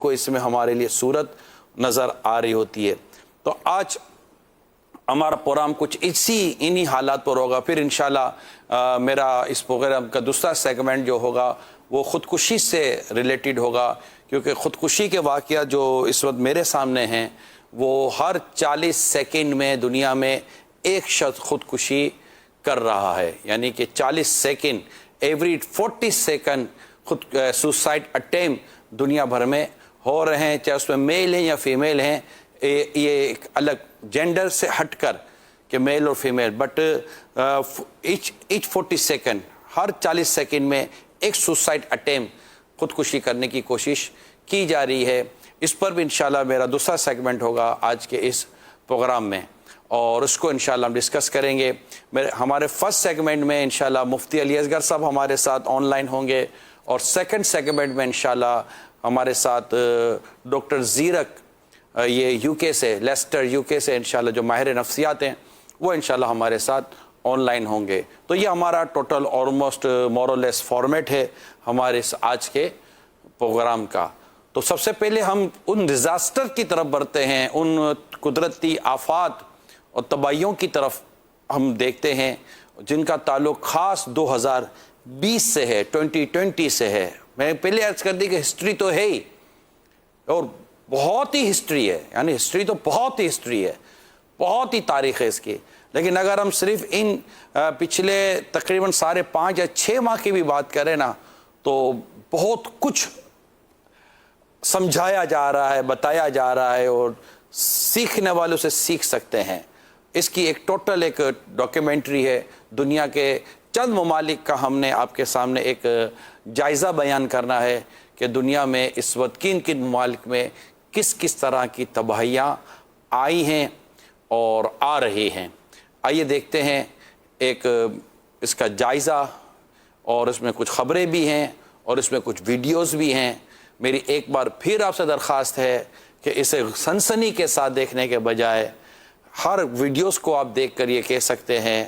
کو اس میں ہمارے لیے صورت نظر آ رہی ہوتی ہے. تو آج ہمارا پروگرام کچھ انہی حالات پر ہوگا. پھر انشاءاللہ میرا اس پروگرام کا دوسرا سیگمنٹ جو ہوگا وہ خودکشی سے ریلیٹڈ ہوگا، کیونکہ خودکشی کے واقعات جو اس وقت میرے سامنے ہیں وہ ہر 40 سیکنڈ میں دنیا میں ایک شخص خودکشی کر رہا ہے. یعنی کہ 40 second every 40 second suicide attempt دنیا بھر میں ہو رہے ہیں، چاہے اس میں میل ہیں یا فیمیل ہیں. یہ ایک الگ جینڈر سے ہٹ کر کہ میل اور فیمیل، بٹ ایچ 40 سیکنڈ ہر 40 سیکنڈ میں ایک سوسائڈ اٹیمپٹ خودکشی کرنے کی کوشش کی جا رہی ہے. اس پر بھی انشاءاللہ میرا دوسرا سیگمنٹ ہوگا آج کے اس پروگرام میں، اور اس کو انشاءاللہ ہم ڈسکس کریں گے. ہمارے فرسٹ سیگمنٹ میں انشاءاللہ مفتی علی اصغر صاحب ہمارے ساتھ آن لائن ہوں گے، اور سیکنڈ سیگمنٹ میں انشاءاللہ ہمارے ساتھ ڈاکٹر زیرک یہ یو کے سے، لیسٹر یو کے سے انشاءاللہ جو ماہر نفسیات ہیں وہ انشاءاللہ ہمارے ساتھ آن لائن ہوں گے. تو یہ ہمارا ٹوٹل آلموسٹ مورلیس فارمیٹ ہے ہمارے آج کے پروگرام کا. تو سب سے پہلے ہم ان ڈیزاسٹر کی طرف بڑھتے ہیں، ان قدرتی آفات اور تباہیوں کی طرف ہم دیکھتے ہیں جن کا تعلق خاص 2020 سے ہے، 2020 سے ہے. میں پہلے عرض کر دی کہ ہسٹری تو ہے ہی، اور بہت ہی ہسٹری ہے، یعنی ہسٹری تو بہت ہی ہسٹری ہے، بہت ہی تاریخ ہے اس کی. لیکن اگر ہم صرف ان پچھلے تقریباً 5.5 یا 6 ماہ کی بھی بات کریں نا، تو بہت کچھ سمجھایا جا رہا ہے، بتایا جا رہا ہے، اور سیکھنے والوں سے سیکھ سکتے ہیں. اس کی ایک ٹوٹل ایک ڈاکیومنٹری ہے. دنیا کے چند ممالک کا ہم نے آپ کے سامنے ایک جائزہ بیان کرنا ہے کہ دنیا میں اس وقت کن کن ممالک میں کس کس طرح کی تباہیاں آئی ہیں اور آ رہی ہیں. آئیے دیکھتے ہیں ایک اس کا جائزہ، اور اس میں کچھ خبریں بھی ہیں اور اس میں کچھ ویڈیوز بھی ہیں. میری ایک بار پھر آپ سے درخواست ہے کہ اسے سنسنی کے ساتھ دیکھنے کے بجائے ہر ویڈیوز کو آپ دیکھ کر یہ کہہ سکتے ہیں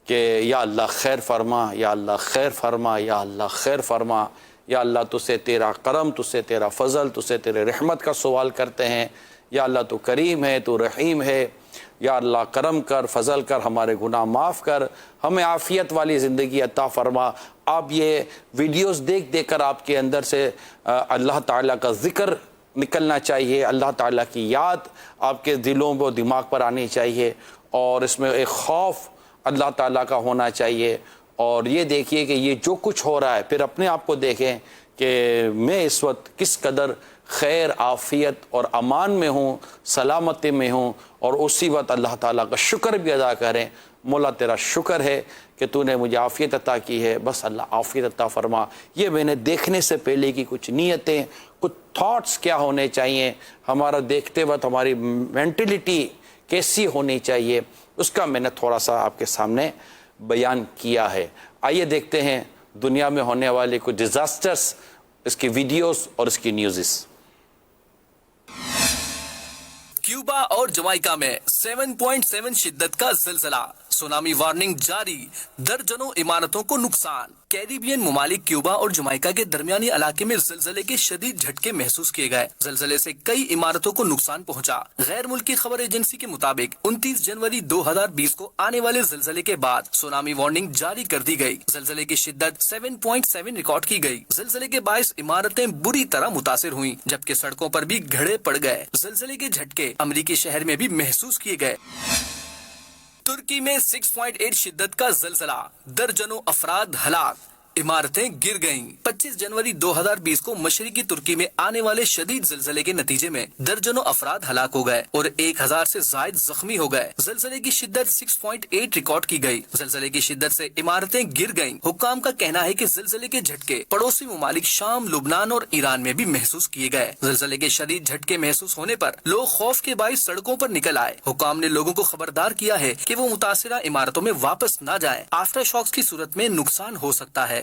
کہ یا اللہ خیر فرما، یا اللہ خیر فرما، یا اللہ خیر فرما، یا اللہ تجھ سے تیرا کرم، تجھ سے تیرا فضل، تجھ سے تیرے رحمت کا سوال کرتے ہیں. یا اللہ تو کریم ہے، تو رحیم ہے، یا اللہ کرم کر، فضل کر، ہمارے گناہ معاف کر، ہمیں عافیت والی زندگی عطا فرما. آپ یہ ویڈیوز دیکھ دیکھ کر آپ کے اندر سے اللہ تعالیٰ کا ذکر نکلنا چاہیے، اللہ تعالیٰ کی یاد آپ کے دلوں و دماغ پر آنی چاہیے، اور اس میں ایک خوف اللہ تعالیٰ کا ہونا چاہیے. اور یہ دیکھیے کہ یہ جو کچھ ہو رہا ہے، پھر اپنے آپ کو دیکھیں کہ میں اس وقت کس قدر خیر، عافیت اور امان میں ہوں، سلامتی میں ہوں، اور اسی وقت اللہ تعالیٰ کا شکر بھی ادا کریں. مولا تیرا شکر ہے کہ تو نے مجھے عافیت عطا کی ہے، بس اللہ عافیت عطا فرما. یہ میں نے دیکھنے سے پہلے کی کچھ نیتیں، کچھ تھاٹس کیا ہونے چاہیے، ہمارا دیکھتے وقت ہماری مینٹلٹی کیسی ہونی چاہیے، اس کا میں نے تھوڑا سا آپ کے سامنے بیان کیا ہے. آئیے دیکھتے ہیں دنیا میں ہونے والے کچھ ڈیزاسٹرز، اس کی ویڈیوز اور اس کی نیوزز. کیوبا اور جمائکا میں 7.7 شدت کا زلزلہ، سونامی وارننگ جاری، درجنوں عمارتوں کو نقصان. کیریبین ممالک کیوبا اور جمائکا کے درمیانی علاقے میں زلزلے کے شدید جھٹکے محسوس کیے گئے. زلزلے سے کئی عمارتوں کو نقصان پہنچا. غیر ملکی خبر ایجنسی کے مطابق 29 جنوری 2020 کو آنے والے زلزلے کے بعد سونامی وارننگ جاری کر دی گئی. زلزلے کی شدت 7.7 ریکارڈ کی گئی. زلزلے کے باعث عمارتیں بری طرح متاثر ہوئیں، جبکہ سڑکوں پر بھی گھڑے پڑ گئے. زلزلے کے جھٹکے امریکی شہر میں بھی محسوس کیے گئے. ترکی میں 6.8 شدت کا زلزلہ، درجنوں افراد ہلاک، عمارتیں گر گئیں. 25 جنوری 2020 کو مشرقی ترکی میں آنے والے شدید زلزلے کے نتیجے میں درجنوں افراد ہلاک ہو گئے اور 1000 سے زائد زخمی ہو گئے. زلزلے کی شدت 6.8 ریکارڈ کی گئی. زلزلے کی شدت سے عمارتیں گر گئیں. حکام کا کہنا ہے کہ زلزلے کے جھٹکے پڑوسی ممالک شام، لبنان اور ایران میں بھی محسوس کیے گئے. زلزلے کے شدید جھٹکے محسوس ہونے پر لوگ خوف کے باعث سڑکوں پر نکل آئے. حکام نے لوگوں کو خبردار کیا ہے کہ وہ متاثرہ عمارتوں میں واپس نہ جائیں. آفٹر شاکس کی صورت میں نقصان ہو سکتا ہے.